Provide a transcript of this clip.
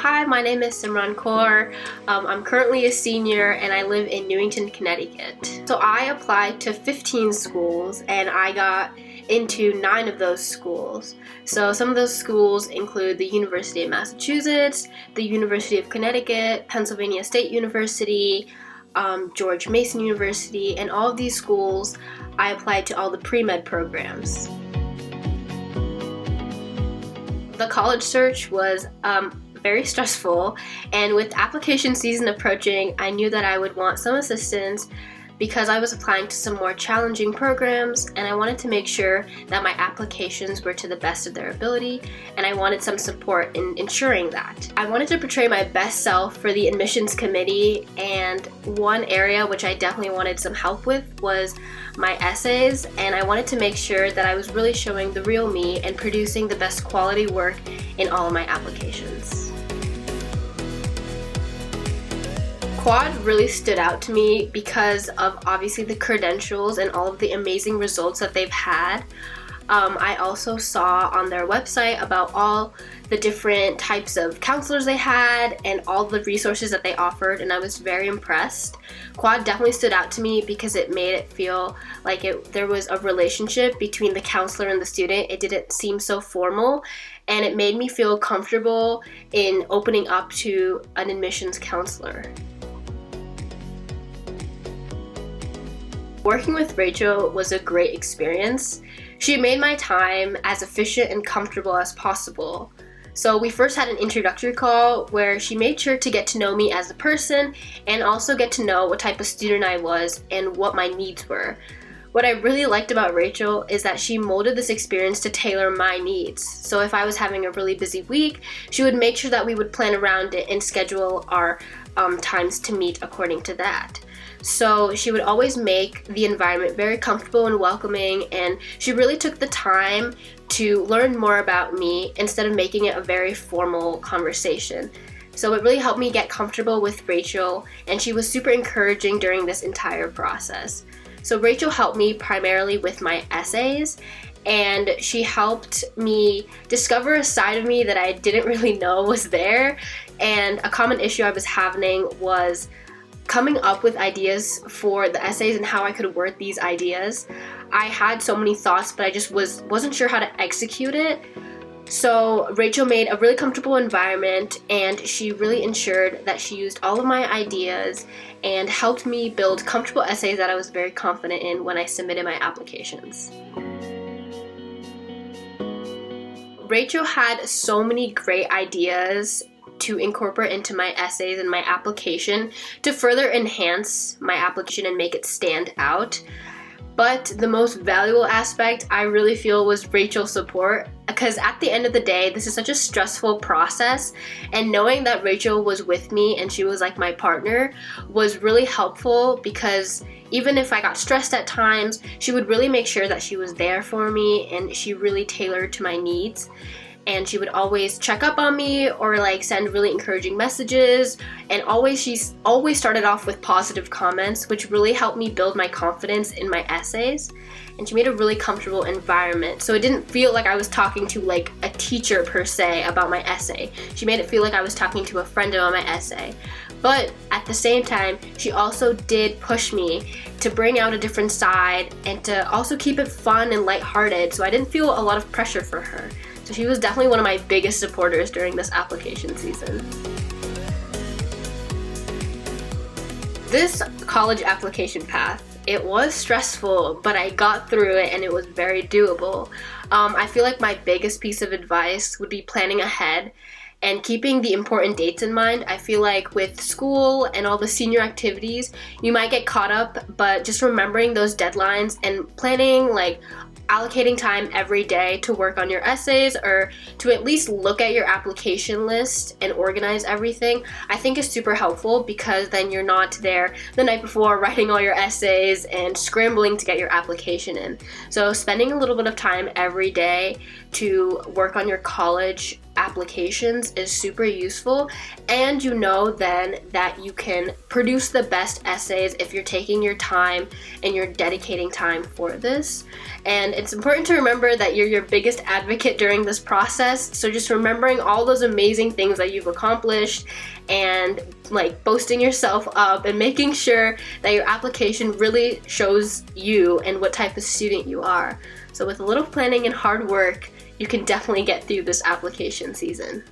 Hi, my name is Simran Kaur. I'm currently a senior and I live in Newington, Connecticut. So I applied to 15 schools and I got into 9 of those schools. So some of those schools include the University of Massachusetts, the University of Connecticut, Pennsylvania State University, George Mason University, and all of these schools I applied to all the pre-med programs. The college search was very stressful, and with application season approaching, I knew that I would want some assistance because I was applying to some more challenging programs, and I wanted to make sure that my applications were to the best of their ability, and I wanted some support in ensuring that. I wanted to portray my best self for the admissions committee, and one area which I definitely wanted some help with was my essays, and I wanted to make sure that I was really showing the real me and producing the best quality work in all of my applications. Quad really stood out to me because of obviously the credentials and all of the amazing results that they've had. I also saw on their website about all the different types of counselors they had and all the resources that they offered, and I was very impressed. Quad definitely stood out to me because it made it feel like there was a relationship between the counselor and the student. It didn't seem so formal, and it made me feel comfortable in opening up to an admissions counselor. Working with Rachel was a great experience. She made my time as efficient and comfortable as possible. So we first had an introductory call where she made sure to get to know me as a person and also get to know what type of student I was and what my needs were. What I really liked about Rachel is that she molded this experience to tailor my needs. So if I was having a really busy week, she would make sure that we would plan around it and schedule our times to meet according to that. So she would always make the environment very comfortable and welcoming, and she really took the time to learn more about me instead of making it a very formal conversation. So it really helped me get comfortable with Rachel, and she was super encouraging during this entire process. So Rachel helped me primarily with my essays, and she helped me discover a side of me that I didn't really know was there. And a common issue I was having was coming up with ideas for the essays and how I could word these ideas. I had so many thoughts, but I just wasn't sure how to execute it. So Rachel made a really comfortable environment, and she really ensured that she used all of my ideas and helped me build comfortable essays that I was very confident in when I submitted my applications. Rachel had so many great ideas to incorporate into my essays and my application to further enhance my application and make it stand out. But the most valuable aspect I really feel was Rachel's support, because at the end of the day, this is such a stressful process, and knowing that Rachel was with me and she was like my partner was really helpful, because even if I got stressed at times, she would really make sure that she was there for me, and she really tailored to my needs. And she would always check up on me or send really encouraging messages, and she always started off with positive comments, which really helped me build my confidence in my essays. And she made a really comfortable environment, so it didn't feel like I was talking to a teacher per se about my essay. She made it feel like I was talking to a friend about my essay. But at the same time, she also did push me to bring out a different side and to also keep it fun and lighthearted, so I didn't feel a lot of pressure for her. So she was definitely one of my biggest supporters during this application season. This college application path, it was stressful, but I got through it and it was very doable. I feel like my biggest piece of advice would be planning ahead and keeping the important dates in mind. I feel like with school and all the senior activities, you might get caught up, but just remembering those deadlines and planning allocating time every day to work on your essays or to at least look at your application list and organize everything, I think is super helpful, because then you're not there the night before writing all your essays and scrambling to get your application in. So spending a little bit of time every day to work on your college applications is super useful, and you know then that you can produce the best essays if you're taking your time and you're dedicating time for this. And it's important to remember that you're your biggest advocate during this process, so just remembering all those amazing things that you've accomplished and like boasting yourself up and making sure that your application really shows you and what type of student you are. So with a little planning and hard work, you can definitely get through this application season.